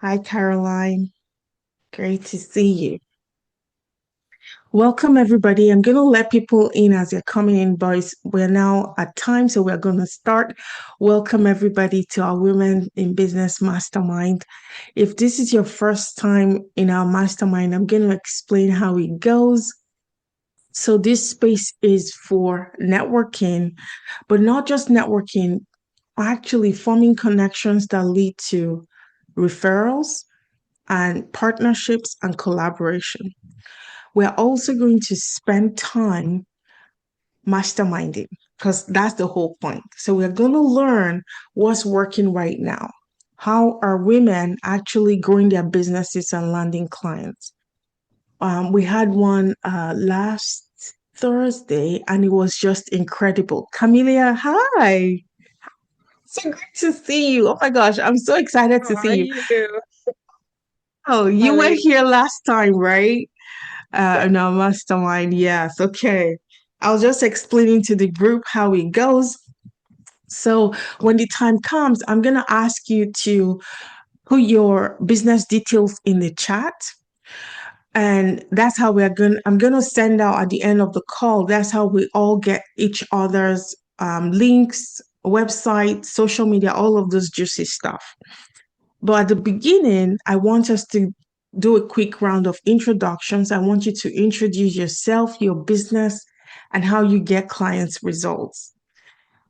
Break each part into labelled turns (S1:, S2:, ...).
S1: Hi, Caroline. Great to see you. Welcome, everybody. I'm going to let people in as they're coming in, boys. We're now at time, so we're going to start. Welcome, everybody, to our Women in Business Mastermind. If this is your first time in our mastermind, I'm going to explain how it goes. So, this space is for networking, but not just networking, actually forming connections that lead to referrals and partnerships and collaboration. We're also going to spend time masterminding because that's the whole point. So we're going to learn what's working right now. How are women actually growing their businesses and landing clients? We had one last Thursday and it was just incredible. Camelia, hi. So great to see you. Oh my gosh, I'm so excited
S2: How
S1: to see
S2: are
S1: you.
S2: you?
S1: Oh,
S2: Hi,
S1: you were
S2: lady.
S1: here last time, right?
S2: Yeah.
S1: No, mastermind. Yes. Okay. I was just explaining to the group how it goes. So when the time comes, I'm going to ask you to put your business details in the chat. And that's how I'm going to send out at the end of the call. That's how we all get each other's links, website, social media, all of those juicy stuff. But at the beginning, I want us to do a quick round of introductions. I want you to introduce yourself, your business, and how you get clients' results.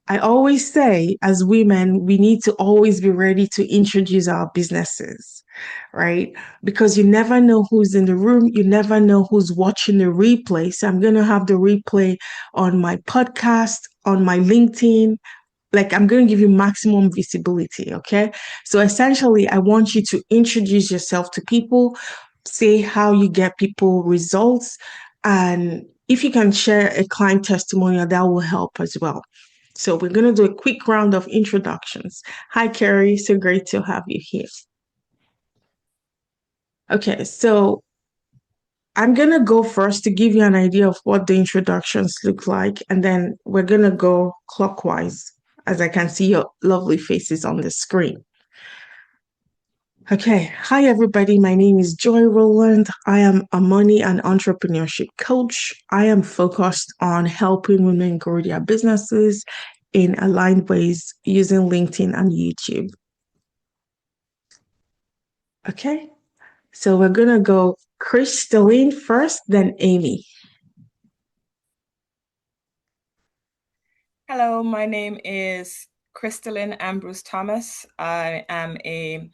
S1: I always say, as women, we need to always be ready to introduce our businesses, right? Because you never know who's in the room, you never know who's watching the replay. So I'm going to have the replay on my podcast, on my LinkedIn, like I'm going to give you maximum visibility. Okay. So essentially, I want you to introduce yourself to people, say how you get people results. And if you can share a client testimonial, that will help as well. So we're going to do a quick round of introductions. Hi, Carrie. So great to have you here. Okay. So I'm going to go first to give you an idea of what the introductions look like. And then we're going to go clockwise as I can see your lovely faces on the screen. Okay. Hi, everybody. My name is Joy Rowland. I am a money and entrepreneurship coach. I am focused on helping women grow their businesses in aligned ways using LinkedIn and YouTube. Okay. So we're going to go Crystalline first, then Amy.
S2: Hello, my name is Crystalline Ambrose Thomas. I am a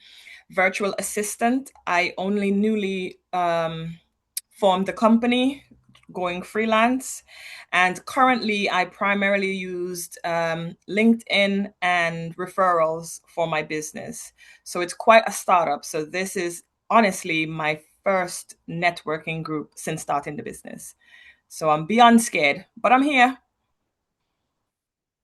S2: virtual assistant. I only newly formed the company going freelance, and currently I primarily used LinkedIn and referrals for my business. So it's quite a startup. So this is honestly my first networking group since starting the business. So I'm beyond scared, but I'm here.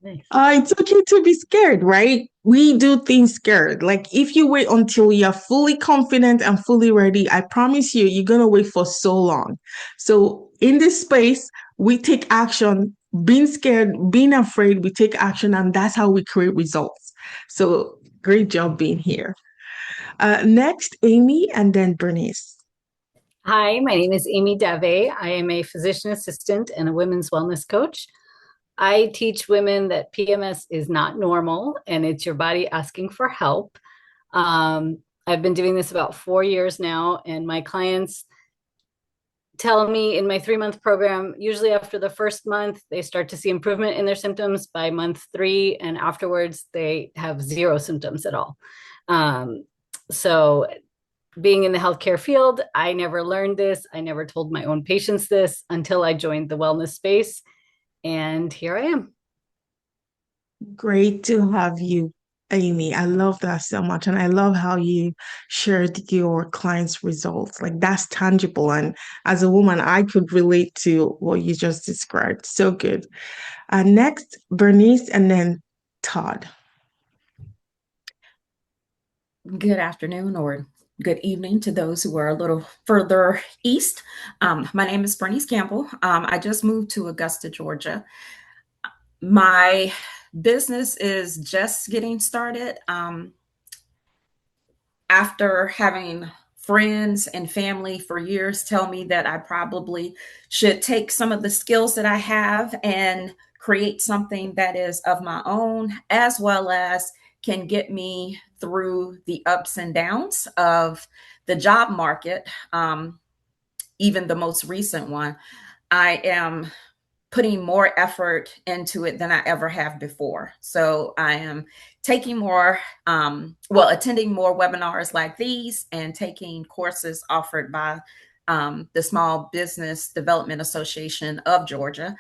S1: Nice. It's okay to be scared, right? We do things scared. Like if you wait until you're fully confident and fully ready, I promise you, you're gonna wait for so long. So in this space, we take action, being scared, being afraid, we take action, and that's how we create results. So great job being here. Next, Amy and then Bernice.
S3: Hi, my name is Amy Dave. I am a physician assistant and a women's wellness coach. I teach women that PMS is not normal and it's your body asking for help. I've been doing this about 4 years now, and my clients tell me in my 3 month program, usually after the first month, they start to see improvement in their symptoms by month three, and afterwards, they have zero symptoms at all. Um, so being in the healthcare field, I never learned this. I never told my own patients this until I joined the wellness space. And here I am.
S1: Great to have you, Amy. I love that so much. And I love how you shared your clients' results. Like that's tangible. And as a woman, I could relate to what you just described. So good. Next, Bernice and then Todd.
S4: Good afternoon or good evening to those who are a little further east. My name is Bernice Campbell. I just moved to Augusta, Georgia. My business is just getting started. after having friends and family for years tell me that I probably should take some of the skills that I have and create something that is of my own, as well as can get me through the ups and downs of the job market, even the most recent one, I am putting more effort into it than I ever have before. So I am taking more, attending more webinars like these and taking courses offered by the Small Business Development Association of Georgia,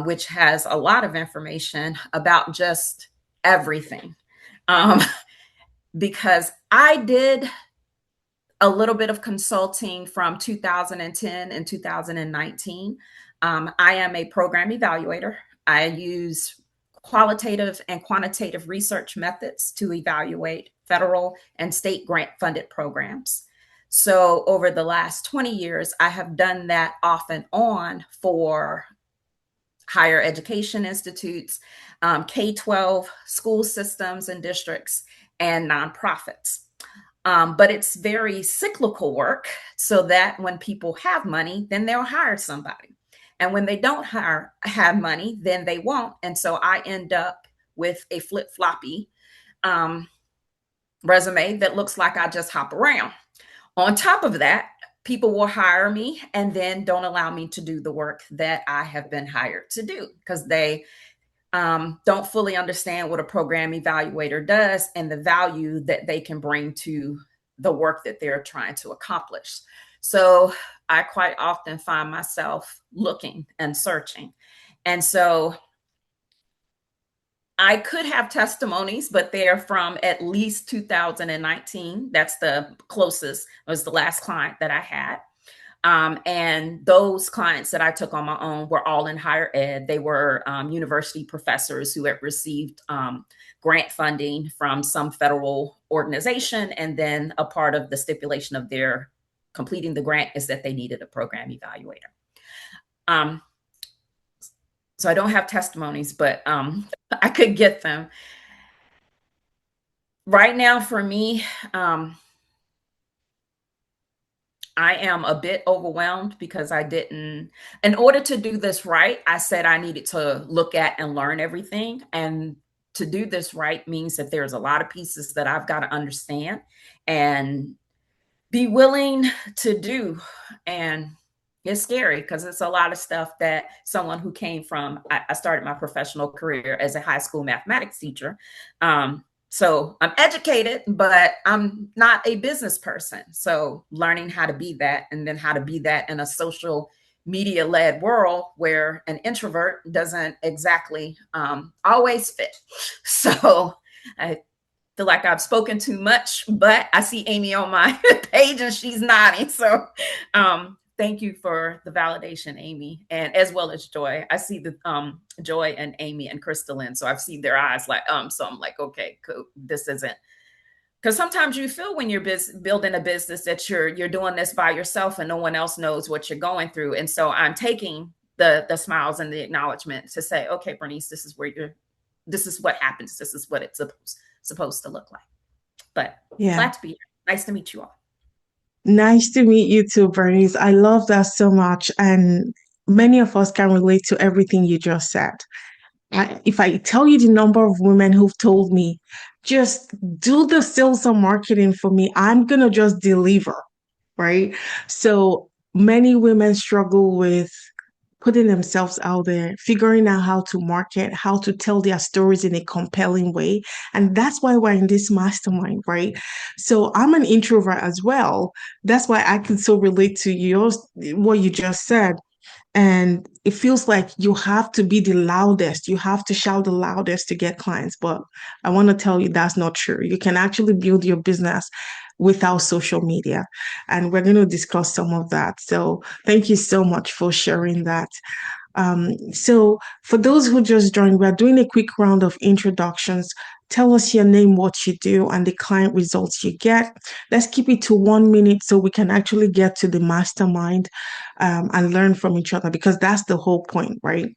S4: which has a lot of information about just everything. Because I did a little bit of consulting from 2010 and 2019. I am a program evaluator. I use qualitative and quantitative research methods to evaluate federal and state grant funded programs. So over the last 20 years, I have done that off and on for higher education institutes, K-12 school systems and districts, and nonprofits. But it's very cyclical work, so that when people have money, then they'll hire somebody. And when they don't have money, then they won't. And so I end up with a flip-floppy resume that looks like I just hop around. On top of that, people will hire me and then don't allow me to do the work that I have been hired to do because they don't fully understand what a program evaluator does and the value that they can bring to the work that they're trying to accomplish. So I quite often find myself looking and searching. And so I could have testimonies, but they're from at least 2019. That's the closest, was the last client that I had. And those clients that I took on my own were all in higher ed. They were university professors who had received grant funding from some federal organization. And then a part of the stipulation of their completing the grant is that they needed a program evaluator. So I don't have testimonies, but I could get them. Right now for me, I am a bit overwhelmed because in order to do this right, I said I needed to look at and learn everything. And to do this right means that there's a lot of pieces that I've got to understand and be willing to do. And it's scary because it's a lot of stuff that someone who came from, I started my professional career as a high school mathematics teacher. So I'm educated, but I'm not a business person. So learning how to be that, and then how to be that in a social media led world where an introvert doesn't exactly always fit. So I feel like I've spoken too much, but I see Amy on my page and she's nodding. So thank you for the validation, Amy, and as well as Joy. I see the Joy and Amy and Crystalline. So I've seen their eyes like, so I'm like, okay, cool. This isn't, because sometimes you feel when you're building a business that you're doing this by yourself and no one else knows what you're going through. And so I'm taking the smiles and the acknowledgement to say, okay, Bernice, this is what happens. This is what it's supposed to look like. But glad to be here. Nice to meet you all.
S1: Nice to meet you too, Bernice. I love that so much. And many of us can relate to everything you just said. If I tell you the number of women who've told me, just do the sales and marketing for me, I'm going to just deliver, right? So many women struggle with putting themselves out there, figuring out how to market, how to tell their stories in a compelling way. And that's why we're in this mastermind, right? So I'm an introvert as well. That's why I can so relate to what you just said. And it feels like you have to be the loudest. You have to shout the loudest to get clients. But I want to tell you that's not true. You can actually build your business without social media. And we're going to discuss some of that. So thank you so much for sharing that. So for those who just joined, we're doing a quick round of introductions. Tell us your name, what you do, and the client results you get. Let's keep it to 1 minute so we can actually get to the mastermind and learn from each other, because that's the whole point, right?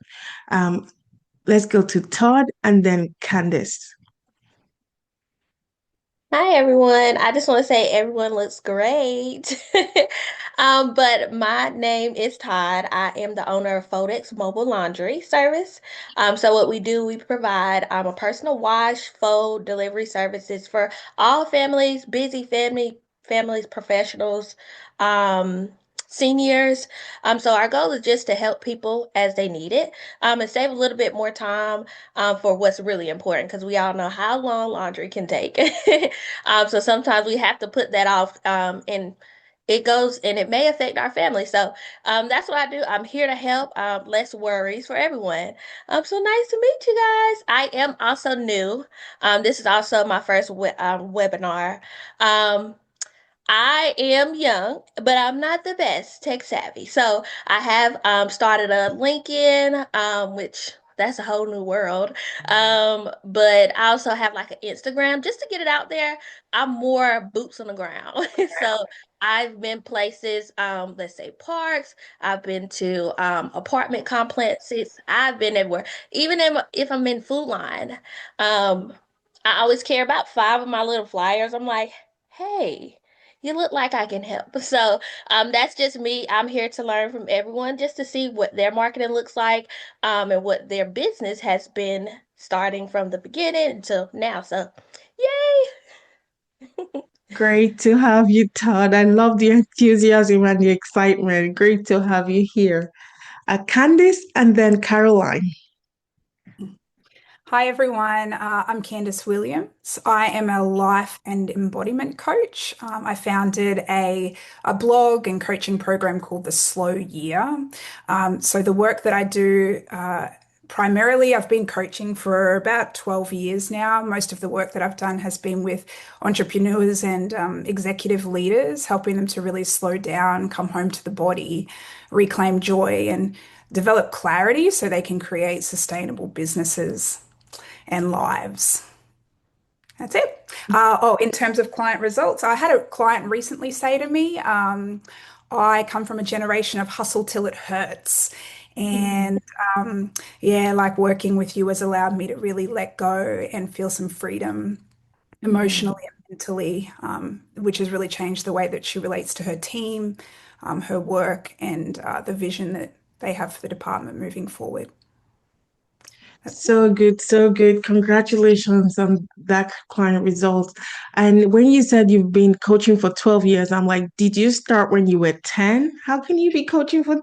S1: Let's go to Todd and then Candice.
S5: Hi everyone. I just want to say everyone looks great. But my name is Todd. I am the owner of Fodex Mobile Laundry Service. So what we do, we provide a personal wash, fold, delivery services for all families, busy families, professionals, um, seniors. So our goal is just to help people as they need it, and save a little bit more time for what's really important because we all know how long laundry can take. So sometimes we have to put that off, and it goes and it may affect our family. So that's what I do. I'm here to help. Less worries for everyone. So nice to meet you guys. I am also new. This is also my first webinar. Um, I am young, but I'm not the best tech savvy. So I have started a LinkedIn, which that's a whole new world. But I also have like an Instagram just to get it out there. I'm more boots on the ground. So I've been places, let's say parks. I've been to apartment complexes. I've been everywhere. Even if I'm in Food Line, um, I always care about five of my little flyers. I'm like, hey, you look like I can help. So that's just me. I'm here to learn from everyone just to see what their marketing looks like, and what their business has been starting from the beginning until now. So, yay!
S1: Great to have you, Todd. I love the enthusiasm and the excitement. Great to have you here. Candice and then Caroline.
S6: Hi everyone, I'm Candice Williams. I am a life and embodiment coach. I founded a blog and coaching program called The Slow Year. So the work that I do, primarily I've been coaching for about 12 years now. Most of the work that I've done has been with entrepreneurs and executive leaders, helping them to really slow down, come home to the body, reclaim joy, and develop clarity so they can create sustainable businesses and lives. That's it. In terms of client results, I had a client recently say to me, I come from a generation of hustle till it hurts.
S1: Mm.
S6: And yeah, like working with you has allowed me to really let go and feel some freedom
S1: Mm.
S6: emotionally and mentally, which has really changed the way that she relates to her team, her work, and the vision that they have for the department moving forward. That's it.
S1: So good, so good. Congratulations on that client result. And when you said you've been coaching for 12 years, I'm like, did you start when you were 10? How can you be coaching for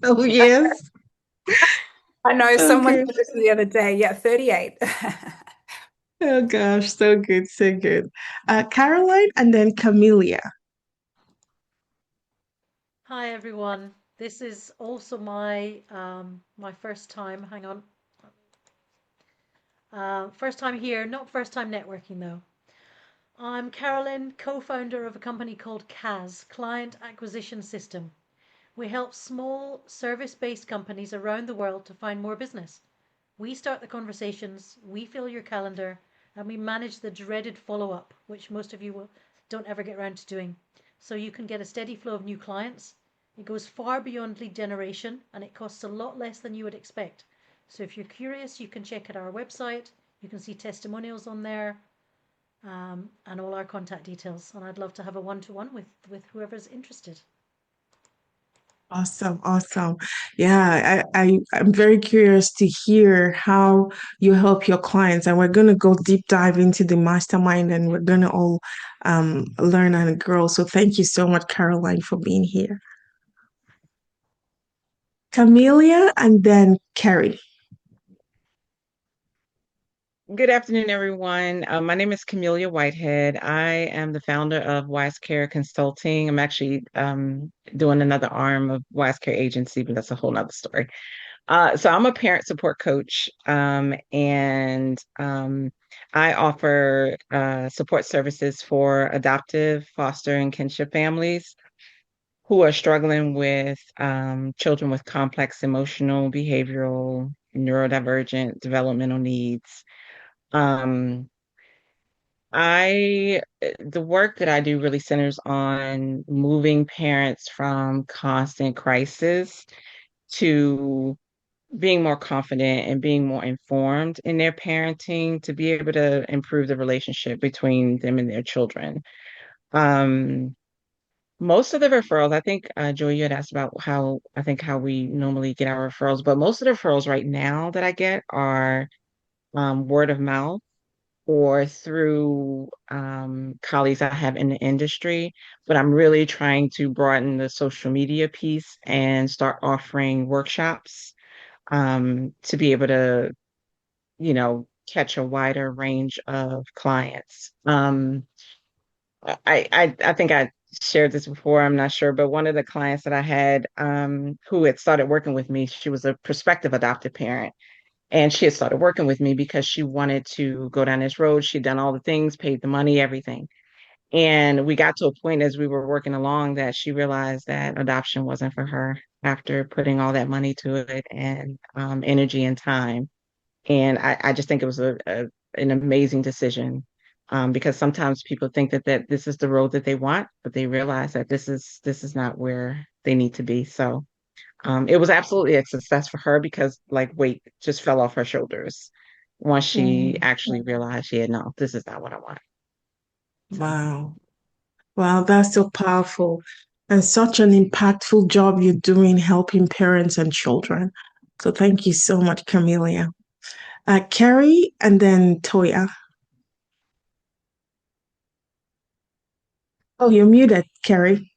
S1: 12 years?
S6: I know someone
S1: Okay.
S6: said this the other day. Yeah, 38.
S1: Oh gosh, so good, so good. Caroline and then Camellia.
S7: Hi everyone. This is also my first time. Hang on. First time here, not first time networking though. I'm Carolyn, co-founder of a company called CAS, Client Acquisition System. We help small service-based companies around the world to find more business. We start the conversations, we fill your calendar, and we manage the dreaded follow-up, which most of you don't ever get around to doing. So you can get a steady flow of new clients. It goes far beyond lead generation and it costs a lot less than you would expect. So if you're curious, you can check out our website. You can see testimonials on there, and all our contact details. And I'd love to have a one-to-one with whoever's interested.
S1: Awesome, awesome. Yeah, I'm very curious to hear how you help your clients. And we're gonna go deep dive into the mastermind and we're gonna all learn and grow. So thank you so much, Caroline, for being here. Camelia and then Carrie.
S8: Good afternoon, everyone. My name is Camelia Whitehead. I am the founder of Wise Care Consulting. I'm actually doing another arm of Wise Care Agency, but that's a whole nother story. So I'm a parent support coach, and I offer support services for adoptive, foster, and kinship families who are struggling with children with complex emotional, behavioral, neurodivergent developmental needs. Um, the work that I do really centers on moving parents from constant crisis to being more confident and being more informed in their parenting to be able to improve the relationship between them and their children. Um, Most of the referrals, I think, Joy, you had asked about how we normally get our referrals, but most of the referrals right now that I get are word of mouth or through colleagues I have in the industry. But I'm really trying to broaden the social media piece and start offering workshops to be able to, catch a wider range of clients. I think I shared this before, I'm not sure, but one of the clients that I had who had started working with me, she was a prospective adopted parent. And she had started working with me because she wanted to go down this road. She'd done all the things, paid the money, everything. And we got to a point as we were working along that she realized that adoption wasn't for her after putting all that money to it and energy and time. And I just think it was an amazing decision because sometimes people think that this is the road that they want, but they realize that this is not where they need to be. So it was absolutely a success for her because like weight just fell off her shoulders once she
S1: Mm,
S8: actually realized, yeah, no, this is not what I want. So
S1: wow. Wow, that's so powerful and such an impactful job you're doing helping parents and children. So thank you so much, Camelia. Carrie and then Toya. Oh, you're muted, Carrie.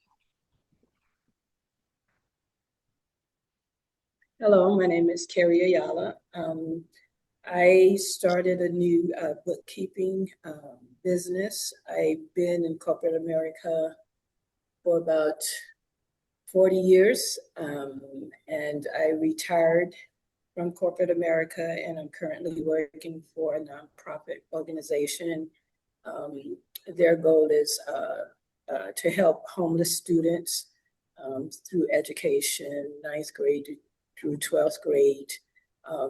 S9: Hello, my name is Carrie Ayala. I started a new bookkeeping business. I've been in corporate America for about 40 years, and I retired from corporate America, and I'm currently working for a nonprofit organization. Um, their goal is to help homeless students through education, ninth grade through 12th grade,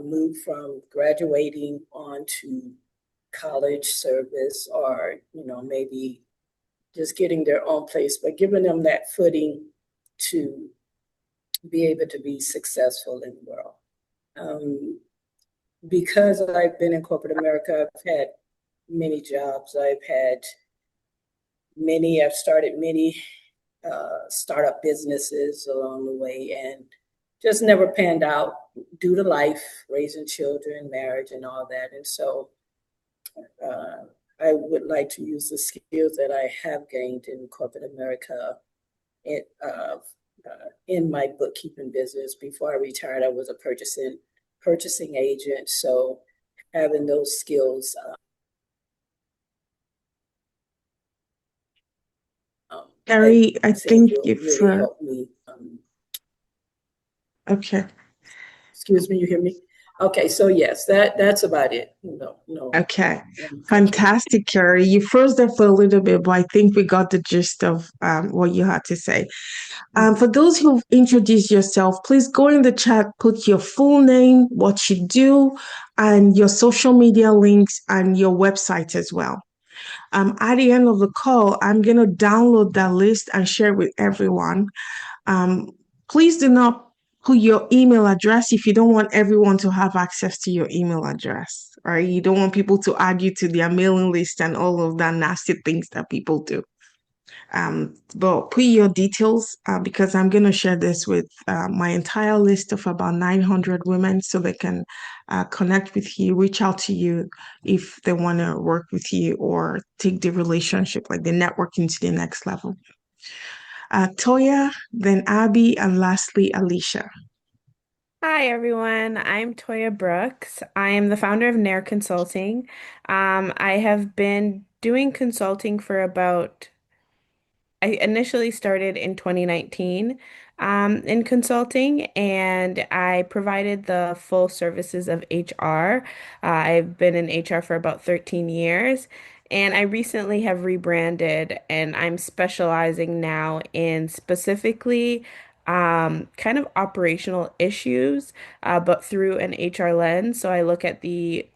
S9: move from graduating on to college service or, maybe just getting their own place, but giving them that footing to be able to be successful in the world. Because I've been in corporate America, I've had many jobs. I've started many startup businesses along the way and just never panned out due to life, raising children, marriage, and all that. And so uh, I would like to use the skills that I have gained in corporate America in, uh, in my bookkeeping business. Before I retired, I was a purchasing agent. So having those skills I
S1: Carrie, I
S9: think
S1: think
S9: will
S1: you
S9: really
S1: for
S9: help me.
S1: okay.
S9: Excuse me, you hear me? Okay, so yes, that's about it. No,
S1: Okay.
S9: unfortunately.
S1: Fantastic, Carrie. You froze there for a little bit, but I think we got the gist of what you had to say. For those who've introduced yourself, please go in the chat, put your full name, what you do, and your social media links and your website as well. At the end of the call, I'm going to download that list and share it with everyone. Um, Please do not put your email address if you don't want everyone to have access to your email address, right? You don't want people to add you to their mailing list and all of that nasty things that people do. But put your details because I'm going to share this with my entire list of about 900 women so they can connect with you, reach out to you if they want to work with you or take the relationship, like the networking to the next level. Toya, then Abby, and lastly, Alicia.
S10: Hi, everyone. I'm Toya Brooks. I am the founder of Nair Consulting. I have been doing consulting for about I initially started in 2019 in consulting, and I provided the full services of HR. I've been in HR for about 13 years, and I recently have rebranded, and I'm specializing now in specifically kind of operational issues, but through an HR lens. So I look at the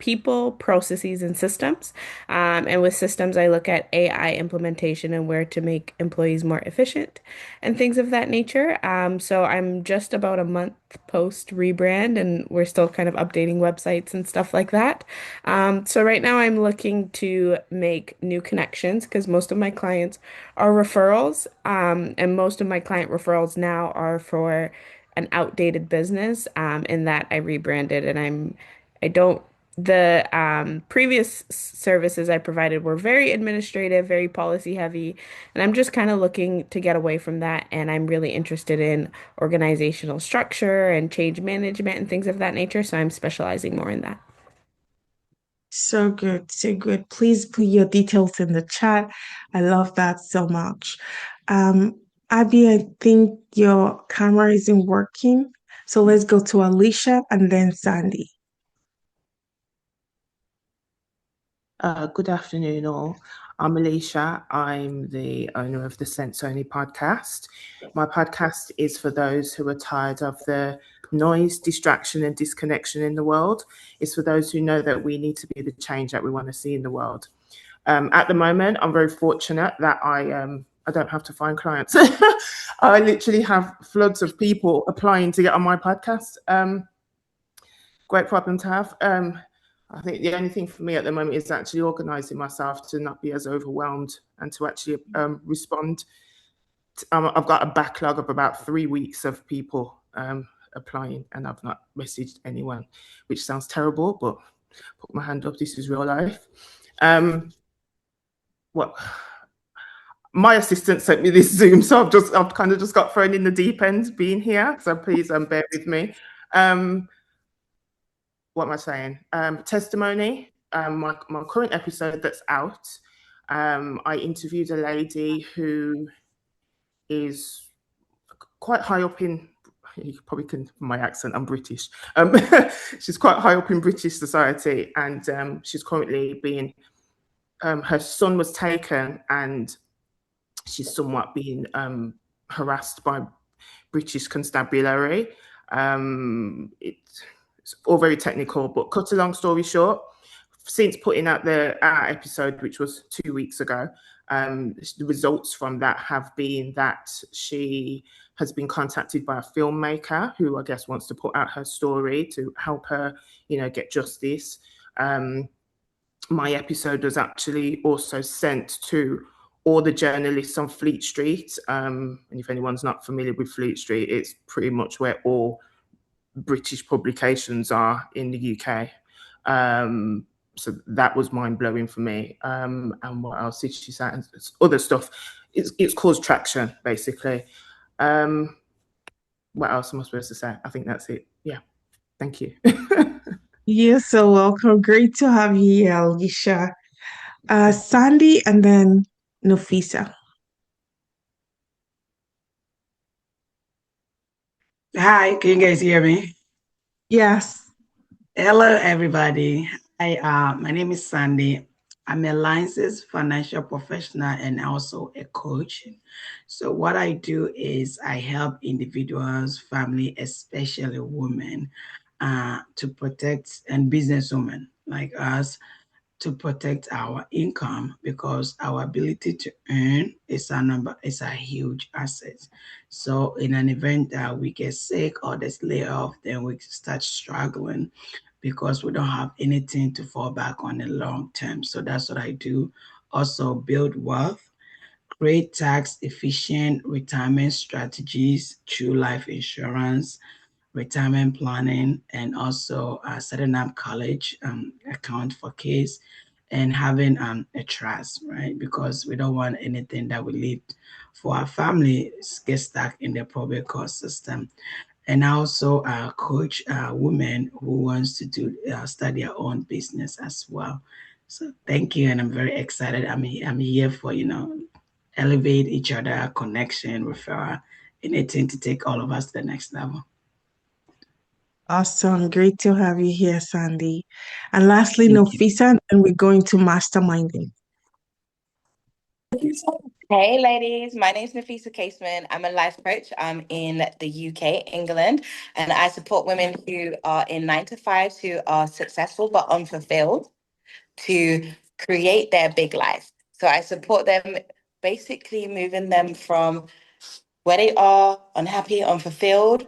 S10: people, processes, and systems. And with systems, I look at AI implementation and where to make employees more efficient and things of that nature. So I'm just about a month post rebrand, and we're still kind of updating websites and stuff like that. So right now, I'm looking to make new connections because most of my clients are referrals, and most of my client referrals now are for an outdated business, in that I rebranded and I don't the previous services I provided were very administrative, very policy heavy, and I'm just kind of looking to get away from that. And I'm really interested in organizational structure and change management and things of that nature. So I'm specializing more in that.
S1: So good, so good. Please put your details in the chat. I love that so much. Um, Abby, I think your camera isn't working. So let's go to Alicia and then Sandy.
S11: Good afternoon, all. I'm Alicia. I'm the owner of the Sense Only podcast. My podcast is for those who are tired of the noise, distraction, and disconnection in the world. It's for those who know that we need to be the change that we want to see in the world. At the moment, I'm very fortunate that I don't have to find clients. I literally have floods of people applying to get on my podcast. Great problem to have. I think the only thing for me at the moment is actually organizing myself to not be as overwhelmed and to actually respond. I've got a backlog of about 3 weeks of people applying, and I've not messaged anyone, which sounds terrible, but put my hand up. This is real life. What? My assistant sent me this Zoom, so I've kind of just got thrown in the deep end being here. So please bear with me. What am I saying? Testimony. My current episode that's out. I interviewed a lady who is quite high up in. You probably can from my accent. I'm British. She's quite high up in British society, and she's currently being. Her son was taken, and she's somewhat being harassed by British constabulary. It's all very technical, but cut a long story short, since putting out the episode, which was 2 weeks ago, the results from that have been that she has been contacted by a filmmaker who I guess wants to put out her story to help her, get justice. My episode was actually also sent to all the journalists on Fleet Street. And if anyone's not familiar with Fleet Street, it's pretty much where all British publications are in the UK. So that was mind blowing for me. And what else did she say? Other stuff. It's caused traction, basically. What else am I supposed to say? I think that's it. Yeah. Thank you.
S1: You're so welcome. Great to have you here, Alicia. Sandy and then Nafisa.
S12: Hi, can you guys hear me?
S1: Yes.
S12: Hello, everybody. Hi, my name is Sandy. I'm a licensed financial professional and also a coach. So what I do is I help individuals, family, especially women, to protect, and businesswomen like us, to protect our income, because our ability to earn is a huge asset. So in an event that we get sick or there's layoff, then we start struggling because we don't have anything to fall back on in long term. So that's what I do. Also build wealth, create tax efficient retirement strategies through life insurance, retirement planning, and also setting up college account for kids, and having a trust, right? Because we don't want anything that we leave for our family get stuck in the public cost system. And I also coach women who wants to do start their own business as well. So thank you, and I'm very excited. I'm here for elevate each other, connection, referral, anything to take all of us to the next level.
S1: Awesome. Great to have you here, Sandy. And lastly,
S12: Thank you.
S1: Nafisa, and we're going to masterminding.
S13: Hey ladies, my name is Nafisa Caseman. I'm a life coach. I'm in the UK, England, and I support women who are in 9 to 5s who are successful but unfulfilled to create their big life. So I support them, basically moving them from where they are unhappy, unfulfilled,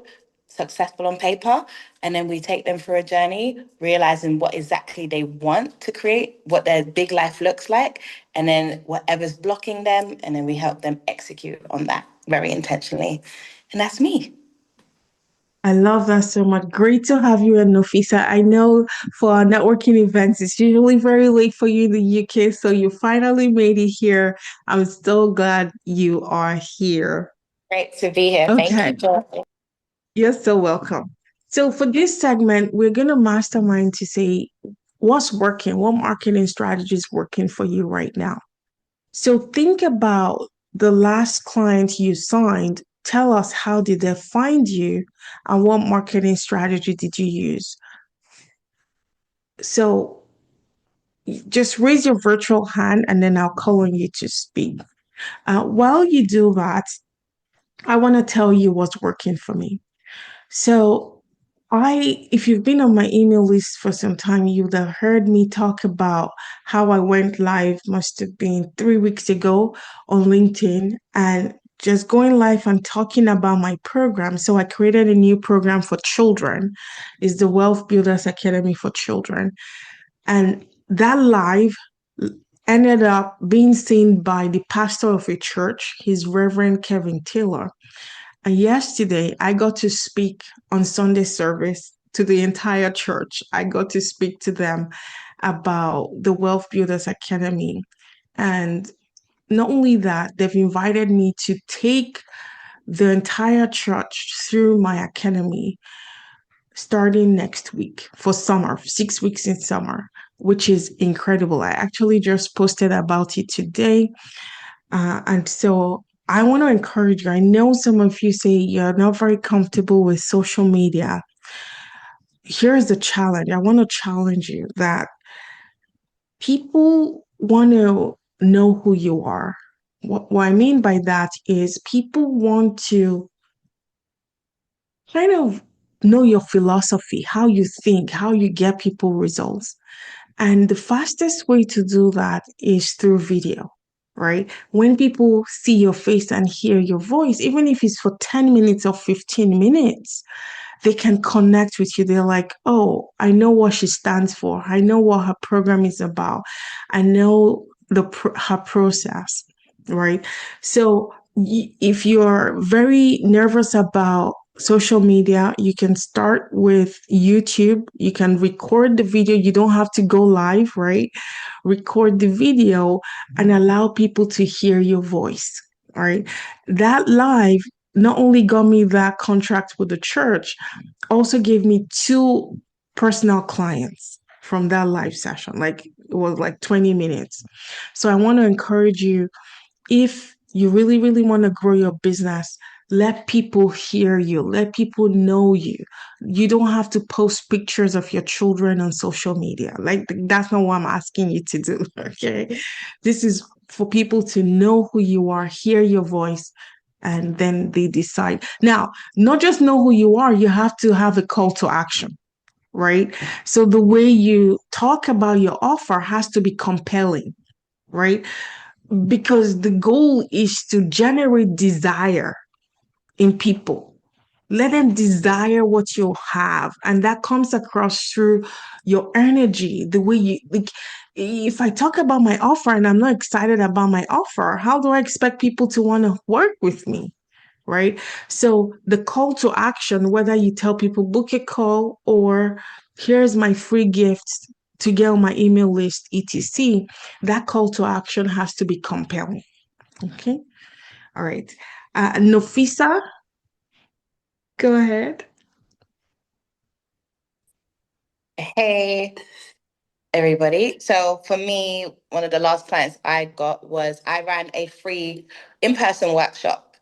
S13: successful on paper. And then we take them through a journey, realizing what exactly they want to create, what their big life looks like, and then whatever's blocking them. And then we help them execute on that very intentionally. And that's me.
S1: I love that so much. Great to have you in Nofisa. I know for our networking events, it's usually very late for you in the UK, so you finally made it here. I'm so glad you are here.
S13: Great to be here. Thank
S1: Okay,
S13: you, Joy.
S1: you're so welcome. So for this segment, we're going to mastermind to say what's working, what marketing strategy is working for you right now. So think about the last client you signed. Tell us, how did they find you and what marketing strategy did you use? So just raise your virtual hand and then I'll call on you to speak. While you do that, I want to tell you what's working for me. So if you've been on my email list for some time, you would have heard me talk about how I went live, must have been 3 weeks ago on LinkedIn, and just going live and talking about my program. So I created a new program for children. It's the Wealth Builders Academy for Children. And that live ended up being seen by the pastor of a church, his Reverend Kevin Taylor. And yesterday, I got to speak on Sunday service to the entire church. I got to speak to them about the Wealth Builders Academy. And not only that, they've invited me to take the entire church through my academy starting next week for summer, 6 weeks in summer, which is incredible. I actually just posted about it today. And so I want to encourage you. I know some of you say you're not very comfortable with social media. Here's the challenge. I want to challenge you that people want to know who you are. What I mean by that is people want to kind of know your philosophy, how you think, how you get people results. And the fastest way to do that is through video, right? When people see your face and hear your voice, even if it's for 10 minutes or 15 minutes, they can connect with you. They're like, oh, I know what she stands for. I know what her program is about. I know her process, right? So if you're very nervous about social media, you can start with YouTube. You can record the video. You don't have to go live, right? Record the video and allow people to hear your voice, right? That live not only got me that contract with the church, also gave me two personal clients from that live session. Like it was like 20 minutes. So I want to encourage you, if you really, really want to grow your business, let people hear you, let people know you. You don't have to post pictures of your children on social media. Like, that's not what I'm asking you to do. Okay. This is for people to know who you are, hear your voice, and then they decide. Now, not just know who you are, you have to have a call to action, right? So the way you talk about your offer has to be compelling, right? Because the goal is to generate desire in people. Let them desire what you have. And that comes across through your energy, the way you like. If I talk about my offer and I'm not excited about my offer, how do I expect people to want to work with me? Right? So the call to action, whether you tell people book a call or here's my free gift to get on my email list, etc., that call to action has to be compelling. Okay. All right. Nofisa, go ahead.
S13: Hey, everybody. So for me, one of the last clients I got was I ran a free in-person workshop,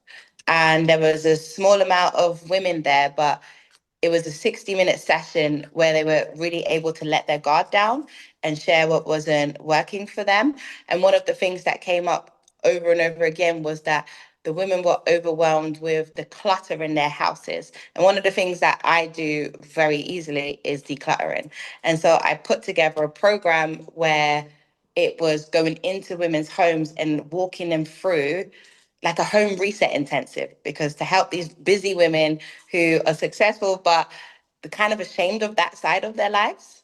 S13: and there was a small amount of women there, but it was a 60-minute session where they were really able to let their guard down and share what wasn't working for them. And one of the things that came up over and over again was that the women were overwhelmed with the clutter in their houses. And one of the things that I do very easily is decluttering. And so I put together a program where it was going into women's homes and walking them through like a home reset intensive, because to help these busy women who are successful but they're kind of ashamed of that side of their lives.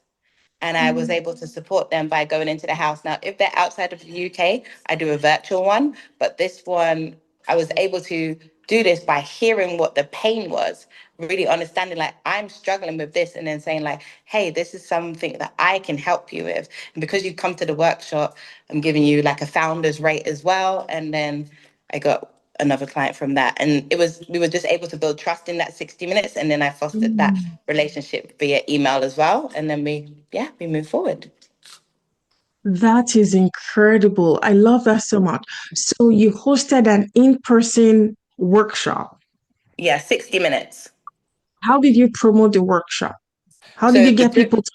S13: And I was able to support them by going into the house. Now, if they're outside of the UK, I do a virtual one, but this one, I was able to do this by hearing what the pain was, really understanding like I'm struggling with this, and then saying like, hey, this is something that I can help you with. And because you come to the workshop, I'm giving you like a founder's rate as well. And then I got another client from that. And we were just able to build trust in that 60 minutes. And then I fostered that relationship via email as well. And then we move forward.
S1: That is incredible. I love that so much. So you hosted an in-person workshop.
S13: Yeah, 60 minutes.
S1: How did you promote the workshop? How did
S13: So
S1: you
S13: the
S1: get
S13: good
S1: people to?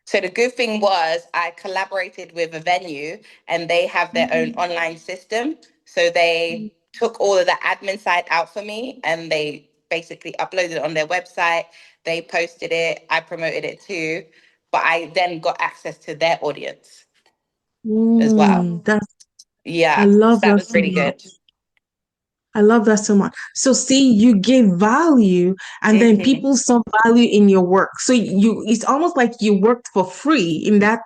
S13: So the good thing was I collaborated with a venue and they have their own online system. So they took all of the admin side out for me and they basically uploaded it on their website. They posted it. I promoted it too. But I then got access to their audience as well.
S1: I
S13: Yeah. So
S1: love
S13: that
S1: that
S13: was
S1: so
S13: really
S1: much.
S13: good.
S1: I love that so much. So see, you gave value and then
S13: Mhm.
S1: people saw value in your work. So it's almost like you worked for free in that,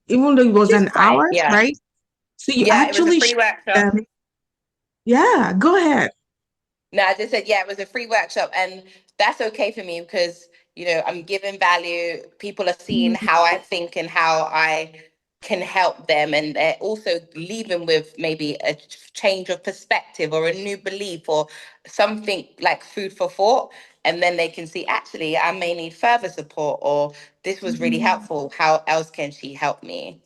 S1: even though it was
S13: Just
S1: an
S13: quite,
S1: hour,
S13: yeah.
S1: right? So you
S13: Yeah, it was a
S1: actually
S13: free
S1: showed
S13: workshop.
S1: them, yeah, go ahead.
S13: No, I just said, yeah, it was a free workshop. And that's okay for me because, I'm giving value. People are seeing how I think and how I can help them. And they're also leaving with maybe a change of perspective or a new belief or something like food for thought. And then they can see, actually, I may need further support or this was really helpful. How else can she help me?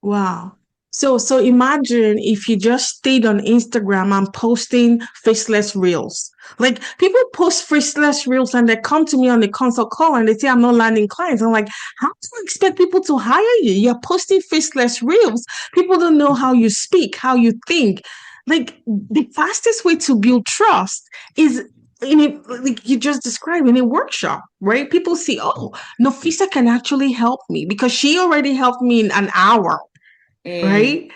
S1: Wow. So imagine if you just stayed on Instagram and posting faceless reels. Like people post faceless reels and they come to me on the consult call and they say I'm not landing clients. I'm like, how do you expect people to hire you? You're posting faceless reels. People don't know how you speak, how you think. Like the fastest way to build trust is in a, like you just described, in a workshop, right? People see, oh, Nafisa can actually help me because she already helped me in an hour,
S13: Mm.
S1: right?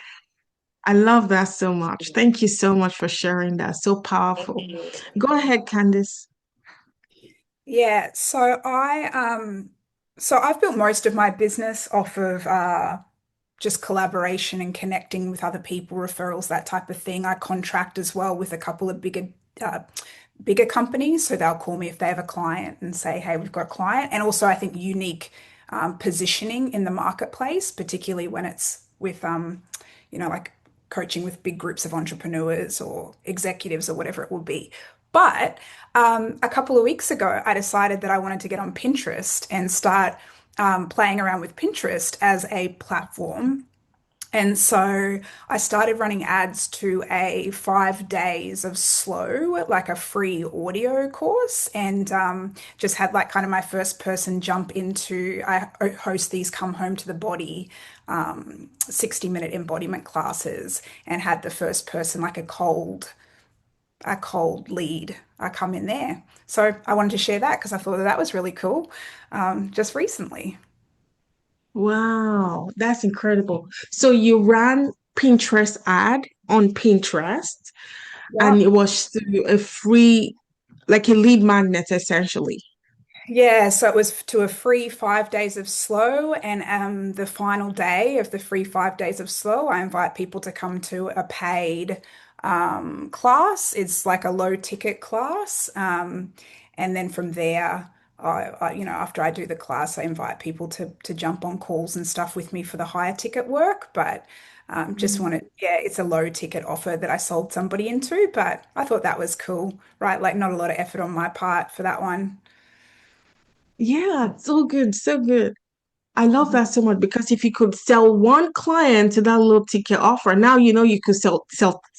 S1: I love that so much. Thank you so much for sharing that. So powerful. Go ahead, Candice.
S6: Yeah, so I've built most of my business off of just collaboration and connecting with other people, referrals, that type of thing. I contract as well with a couple of uh, bigger companies, so they'll call me if they have a client and say, "Hey, we've got a client." And also, I think unique positioning in the marketplace, particularly when it's with like coaching with big groups of entrepreneurs or executives or whatever it will be. But a couple of weeks ago, I decided that I wanted to get on Pinterest and start playing around with Pinterest as a platform. And so I started running ads to a 5 days of slow, like a free audio course, and just had like kind of my first person jump into. I host these come home to the body 60-minute embodiment classes, and had the first person like a cold lead. I come in there. So I wanted to share that because I thought that was really cool just recently.
S1: Wow, that's incredible. So you ran Pinterest ad on Pinterest and
S6: Yeah.
S1: it was through a free, like a lead magnet essentially.
S6: Yeah, so it was to a free 5 days of slow, and the final day of the free 5 days of slow, I invite people to come to a paid class. It's like a low ticket class, and then from there, after I do the class, I invite people to jump on calls and stuff with me for the higher ticket work. But just wanted, yeah, it's a low ticket offer that I sold somebody into, but I thought that was cool, right? Like not a lot of effort on my part for that one.
S1: Yeah, so good, so good. I love that so much because if you could sell one client to that little ticket offer, now you know you could sell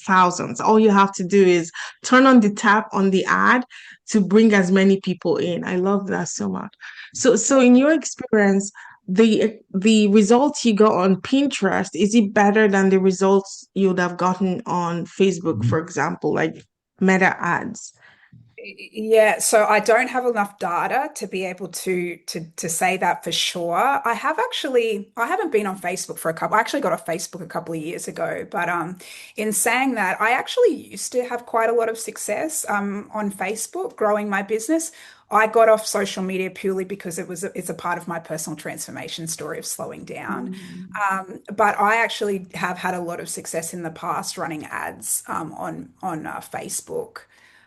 S1: thousands. All you have to do is turn on the tap on the ad to bring as many people in. I love that so much. So in your experience, the results you got on Pinterest, is it better than the results you would have gotten on Facebook, for example, like Meta ads?
S6: Yeah, so I don't have enough data to be able to say that for sure. I haven't been on Facebook for a couple. I actually got off Facebook a couple of years ago, but in saying that, I actually used to have quite a lot of success on Facebook growing my business. I got off social media purely because it's a part of my personal transformation story of slowing down. But I actually have had a lot of success in the past running ads on Facebook.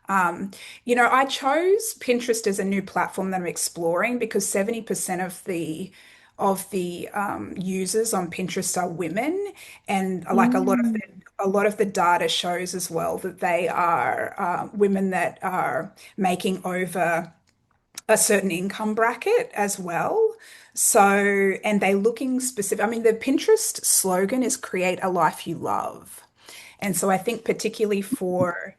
S6: Um, I chose Pinterest as a new platform that I'm exploring because 70% of the users on Pinterest are women, and like a lot of the data shows as well that they are women that are making over a certain income bracket as well. So, and they looking specific. I mean, the Pinterest slogan is create a life you love. And so I think particularly for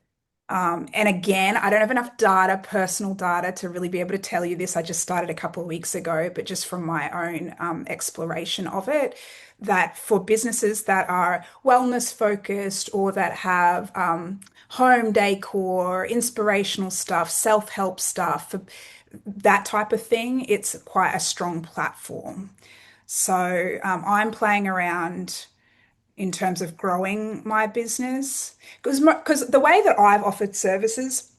S6: and again, I don't have enough data, personal data, to really be able to tell you this. I just started a couple of weeks ago, but just from my own exploration of it, that for businesses that are wellness focused or that have home decor, inspirational stuff, self-help stuff, that type of thing, it's quite a strong platform. So I'm playing around in terms of growing my business because the way that I've offered services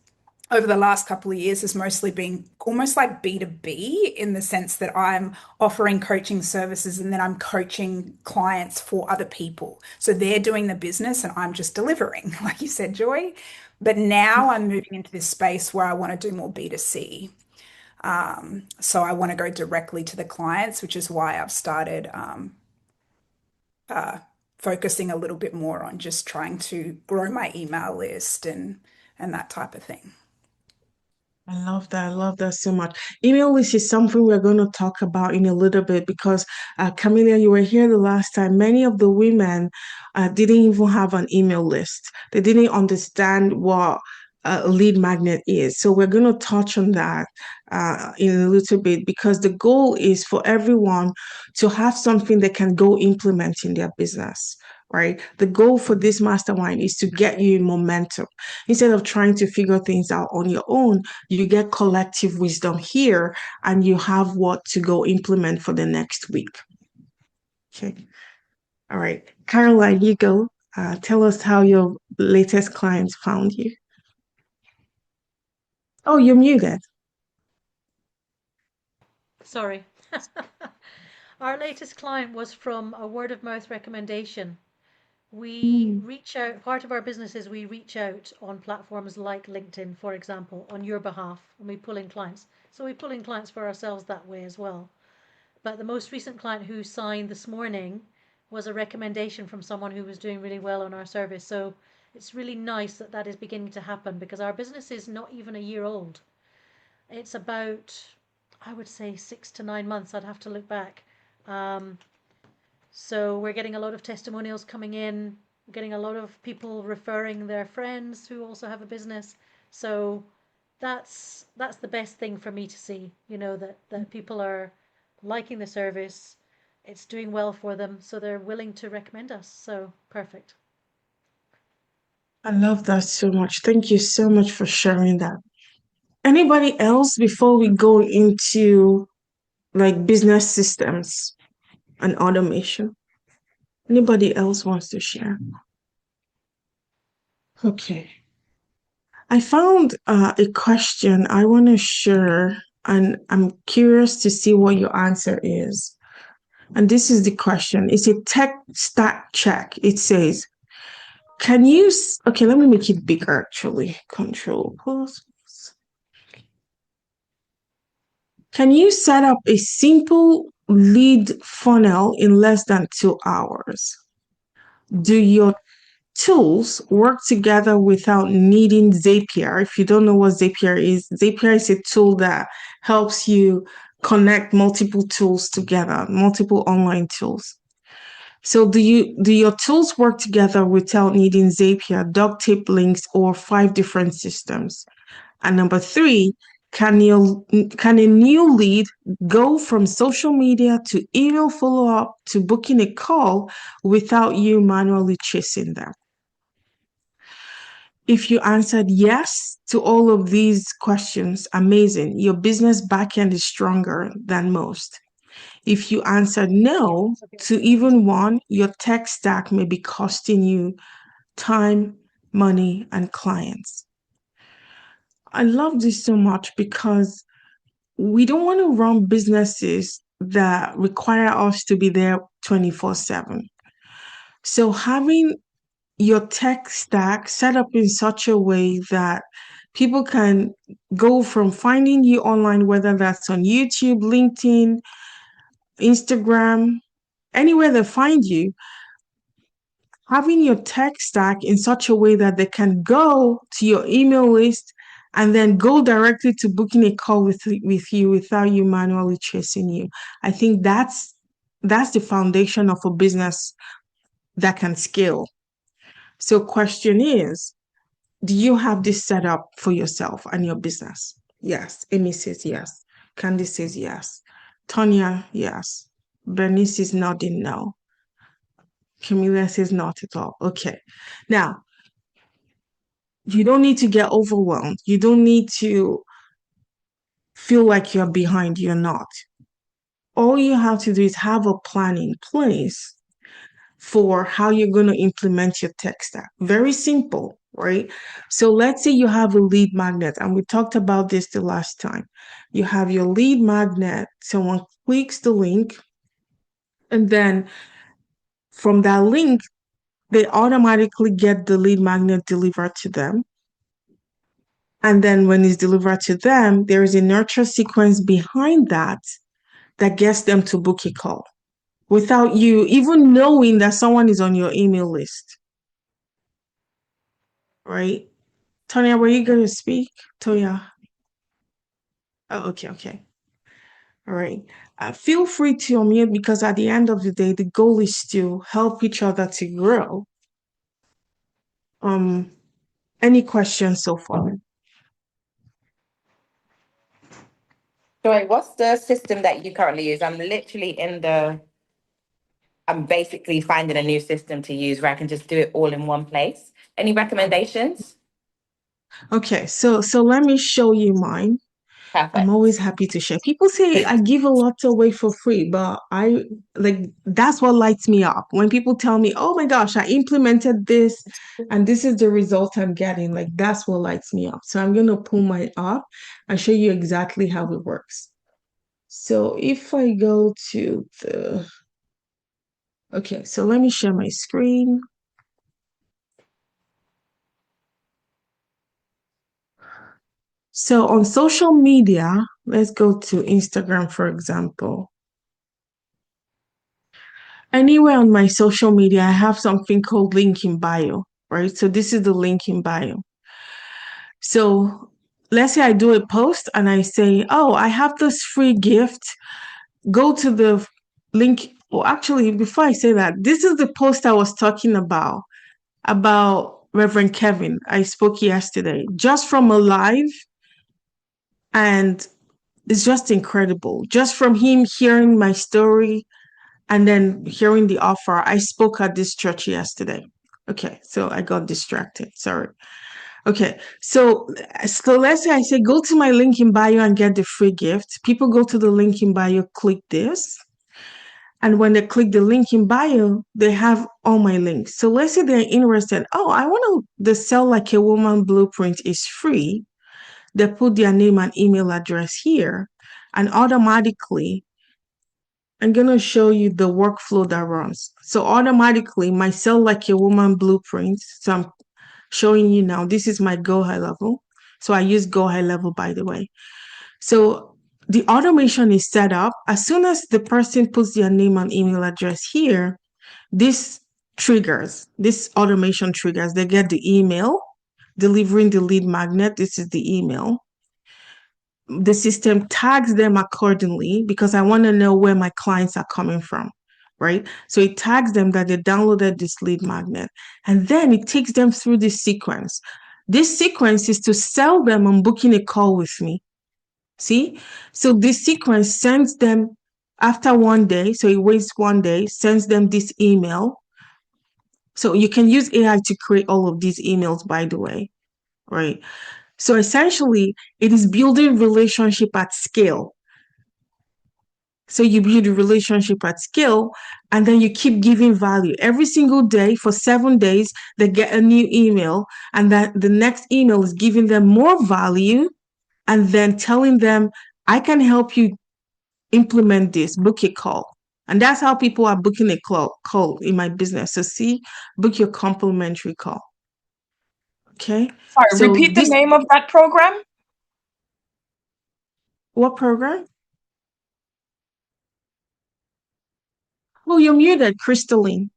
S6: over the last couple of years has mostly been almost like B2B in the sense that I'm offering coaching services and then I'm coaching clients for other people. So they're doing the business and I'm just delivering, like you said, Joy. But now I'm moving into this space where I want to do more B2C. So I want to go directly to the clients, which is why I've started uh, focusing a little bit more on just trying to grow my email list and that type of thing.
S1: I love that. I love that so much. Email list is something we're going to talk about in a little bit because, Camilla, you were here the last time. Many of the women didn't even have an email list. They didn't understand what a lead magnet is. So we're going to touch on that in a little bit because the goal is for everyone to have something they can go implement in their business. Right. The goal for this mastermind is to get you in momentum. Instead of trying to figure things out on your own, you get collective wisdom here and you have what to go implement for the next week. Okay. All right. Caroline, you go. Tell us how your latest clients found you. Oh, you're muted.
S7: Sorry. Our latest client was from a word of mouth recommendation. We reach out, part of our business is we reach out on platforms like LinkedIn, for example, on your behalf, and we pull in clients. So we pull in clients for ourselves that way as well. But the most recent client who signed this morning was a recommendation from someone who was doing really well on our service. So it's really nice that that is beginning to happen because our business is not even a year old. It's about, I would say, 6 to 9 months. I'd have to look back. So we're getting a lot of testimonials coming in, getting a lot of people referring their friends who also have a business. So that's the best thing for me to see, that people are liking the service, it's doing well for them, so they're willing to recommend us. So perfect.
S1: I love that so much. Thank you so much for sharing that. Anybody else before we go into like business systems and automation? Anybody else wants to share? Okay. I found a question I want to share, and I'm curious to see what your answer is. And this is the question. It's a tech stack check. It says, okay, let me make it bigger actually. Control plus. Can you set up a simple lead funnel in less than 2 hours? Do your tools work together without needing Zapier? If you don't know what Zapier is a tool that helps you connect multiple tools together, multiple online tools. So do your tools work together without needing Zapier, duct tape links, or 5 different systems? And number 3, can a new lead go from social media to email follow-up to booking a call without you manually chasing them? If you answered yes to all of these questions, amazing. Your business backend is stronger than most. If you answered no to even one, your tech stack may be costing you time, money, and clients. I love this so much because we don't want to run businesses that require us to be there 24/7. So having your tech stack set up in such a way that people can go from finding you online, whether that's on YouTube, LinkedIn, Instagram, anywhere they find you, having your tech stack in such a way that they can go to your email list and then go directly to booking a call with you without you manually chasing you. I think that's the foundation of a business that can scale. So question is, do you have this set up for yourself and your business? Yes. Amy says yes. Candy says yes. Tonya, yes. Bernice is nodding no. Camilla says not at all. Okay. Now, you don't need to get overwhelmed. You don't need to feel like you're behind. You're not. All you have to do is have a plan in place for how you're going to implement your tech stack. Very simple, right? So let's say you have a lead magnet, and we talked about this the last time. You have your lead magnet, someone clicks the link, and then from that link, they automatically get the lead magnet delivered to them. And then when it's delivered to them, there is a nurture sequence behind that gets them to book a call without you even knowing that someone is on your email list. Right? Tonya, were you going to speak? Tonya? Oh, okay. All right. Feel free to unmute because at the end of the day, the goal is to help each other to grow. Any questions so far?
S13: Joy, what's the system that you currently use? I'm basically finding a new system to use where I can just do it all in one place. Any recommendations?
S1: Okay, so let me show you mine.
S13: Perfect.
S1: I'm always happy to share. People say I give a lot away for free, but that's what lights me up. When people tell me, oh my gosh, I implemented this and this is the result I'm getting, like that's what lights me up. So I'm going to pull mine up and show you exactly how it works. So if I go to okay, so let me share my screen. So on social media, let's go to Instagram, for example. Anywhere on my social media, I have something called link in bio, right? So this is the link in bio. So let's say I do a post and I say, oh, I have this free gift. Go to the link. Well, actually, before I say that, this is the post I was talking about Reverend Kevin. I spoke yesterday just from a live, and it's just incredible. Just from him hearing my story and then hearing the offer. I spoke at this church yesterday. Okay, so I got distracted. Sorry. Okay, so let's say I say go to my link in bio and get the free gift. People go to the link in bio, click this. And when they click the link in bio, they have all my links. So let's say they're interested. Oh, I want to, the Sell Like a Woman blueprint is free. They put their name and email address here. And automatically, I'm going to show you the workflow that runs. So automatically, my Sell Like a Woman blueprint. So I'm showing you now, this is my Go High Level. So I use Go High Level, by the way. So the automation is set up. As soon as the person puts their name and email address here, this automation triggers. They get the email delivering the lead magnet. This is the email. The system tags them accordingly because I want to know where my clients are coming from, right? So it tags them that they downloaded this lead magnet, and then it takes them through this sequence. This sequence is to sell them on booking a call with me. See? So this sequence sends them after 1 day. So it waits 1 day, sends them this email. So you can use AI to create all of these emails, by the way, right? So essentially, it is building relationship at scale. So you build a relationship at scale, and then you keep giving value. Every single day for 7 days, they get a new email, and that the next email is giving them more value, and then telling them, I can help you implement this, book a call. And that's how people are booking a call in my business. So see, book your complimentary call. Okay.
S2: Sorry,
S1: So
S2: repeat the
S1: this,
S2: name of that program.
S1: what program? Oh, you're muted, Crystalline.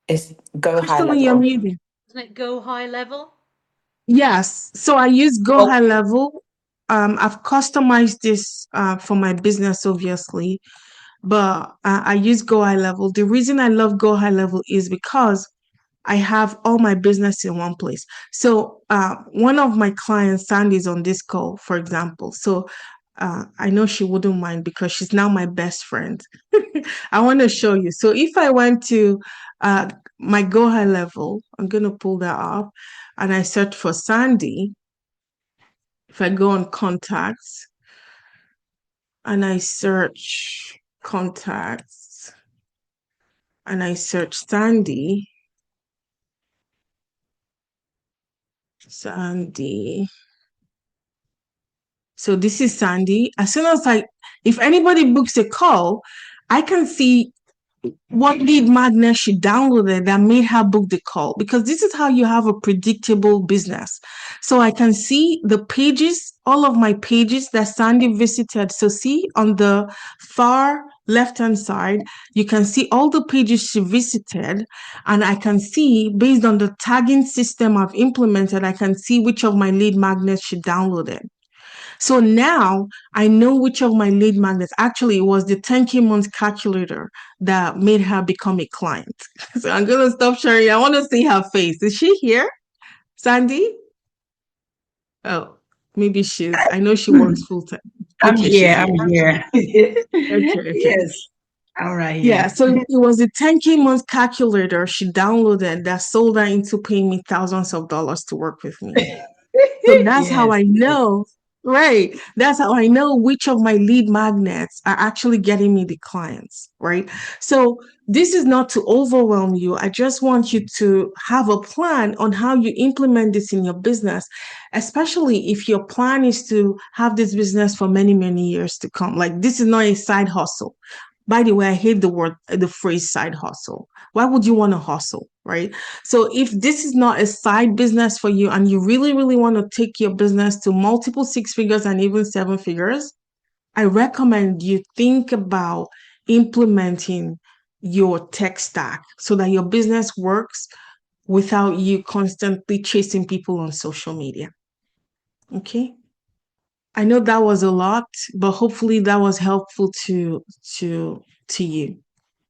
S13: It's Go High
S1: Crystalline, you're
S13: Level.
S1: muted.
S7: Isn't it Go High Level?
S1: Yes. So I use Go
S2: Oh,
S1: High Level. I've customized this for my business, obviously, but I use Go High Level. The reason I love Go High Level is because I have all my business in one place. So one of my clients, Sandy, is on this call, for example. So I know she wouldn't mind because she's now my best friend. I want to show you. So if I went to my Go High Level, I'm going to pull that up and I search for Sandy. If I go on contacts and I search contacts and I search Sandy, So this is Sandy. As soon as if anybody books a call, I can see what lead magnet she downloaded that made her book the call, because this is how you have a predictable business. So I can see the pages, all of my pages that Sandy visited. So see on the far left-hand side, you can see all the pages she visited, and I can see, based on the tagging system I've implemented, I can see which of my lead magnets she downloaded. So now I know which of my lead magnets. Actually, it was the 10K month calculator that made her become a client. So I'm going to stop sharing. I want to see her face. Is she here, Sandy? Oh, maybe I know she works full time.
S12: I'm
S1: Okay, she's
S12: here.
S1: here.
S12: I'm here.
S1: Okay.
S12: Yes. All right.
S1: Yeah,
S12: Yeah.
S1: so it was a 10K month calculator she downloaded that sold her into paying me thousands of dollars to work with me. So that's how
S12: Yes.
S1: I know, right? That's how I know which of my lead magnets are actually getting me the clients, right? So this is not to overwhelm you. I just want you to have a plan on how you implement this in your business, especially if your plan is to have this business for many, many years to come. Like, this is not a side hustle. By the way, I hate the phrase side hustle. Why would you want to hustle, right? So if this is not a side business for you and you really, really want to take your business to multiple six figures and even seven figures, I recommend you think about implementing your tech stack so that your business works without you constantly chasing people on social media. Okay? I know that was a lot, but hopefully that was helpful to you.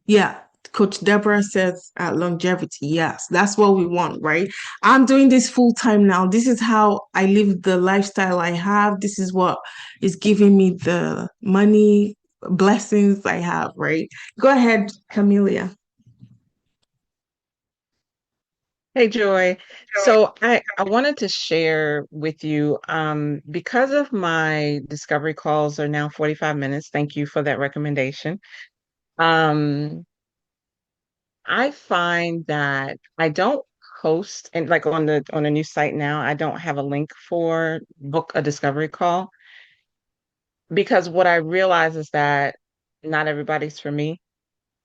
S1: Yeah, Coach Deborah says longevity. Yes, that's what we want, right? I'm doing this full time now. This is how I live the lifestyle I have. This is what is giving me the money, blessings I have, right? Go ahead, Camelia.
S8: Hey, Joy. So I wanted to share with you, because of my discovery calls are now 45 minutes. Thank you for that recommendation. Um, I find that I don't host, and like on the new site now, I don't have a link for book a discovery call, because what I realize is that not everybody's for me,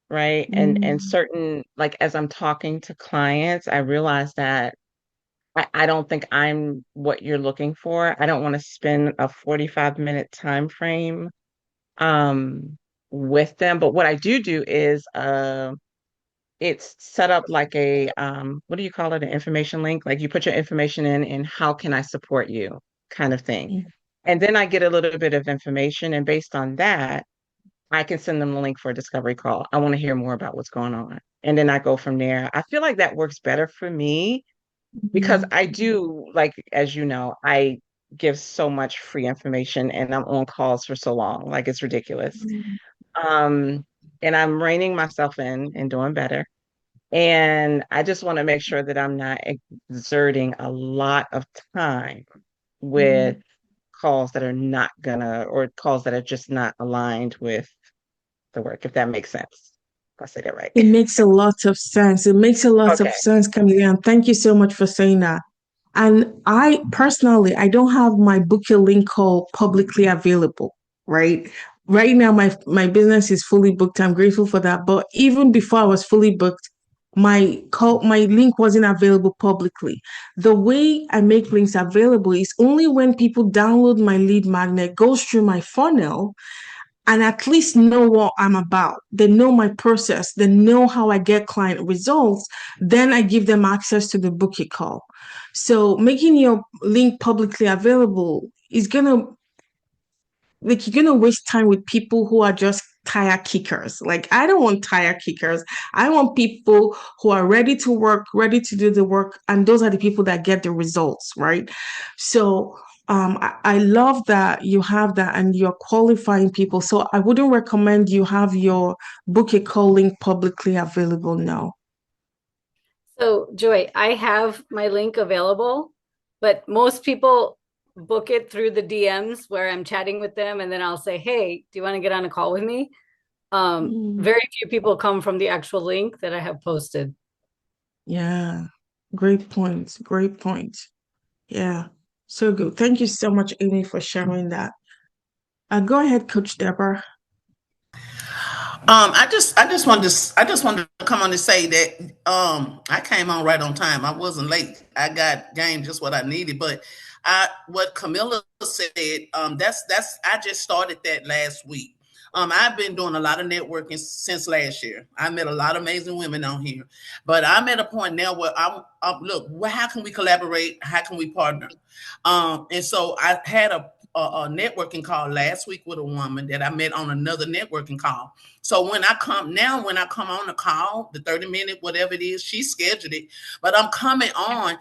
S8: right? And certain, like, as I'm talking to clients, I realize that I don't think I'm what you're looking for. I don't want to spend a 45-minute time frame with them. But what I do is it's set up like a what do you call it? An information link. Like, you put your information in and how can I support you, kind of thing. And then I get a little bit of information, and based on that, I can send them the link for a discovery call. I want to hear more about what's going on. And then I go from there. I feel like that works better for me because I do, like, as you know, I give so much free information, and I'm on calls for so long. Like, it's ridiculous.
S1: Mm.
S8: And I'm reining myself in and doing better. And I just want to make sure that I'm not exerting a lot of time with calls that are not gonna, or calls that are just not aligned with the work, if that makes sense. If I say that right.
S1: It makes a lot of sense. It makes a lot of
S8: Okay.
S1: sense, Camille. Thank you so much for saying that. And I personally, I don't have my booking link call publicly available, right? Right now, my business is fully booked. I'm grateful for that. But even before I was fully booked, my link wasn't available publicly. The way I make links available is only when people download my lead magnet, goes through my funnel, and at least know what I'm about. They know my process. They know how I get client results. Then I give them access to the booking call. So making your link publicly available is gonna, like, you're gonna waste time with people who are just tire kickers. Like, I don't want tire kickers. I want people who are ready to work, ready to do the work, and those are the people that get the results, right? So I love that you have that and you're qualifying people. So I wouldn't recommend you have your book a call link publicly available now.
S3: So, Joy, I have my link available, but most people book it through the DMs where I'm chatting with them, and then I'll say, "Hey, do you want to get on a call with me?" Very few people come from the actual link that I have posted.
S1: Yeah, great point. Great point. Yeah, so good. Thank you so much, Amy, for sharing that. Go ahead, Coach Deborah.
S14: I just wanted to come on and say that I came on right on time. I wasn't late. I got game just what I needed. But what Camilla said, that's I just started that last week. I've been doing a lot of networking since last year. I met a lot of amazing women on here, but I'm at a point now where I'm look. How can we collaborate? How can we partner? And so I had a networking call last week with a woman that I met on another networking call. So when I come on the call, the 30-minute, whatever it is, she scheduled it, but I'm coming on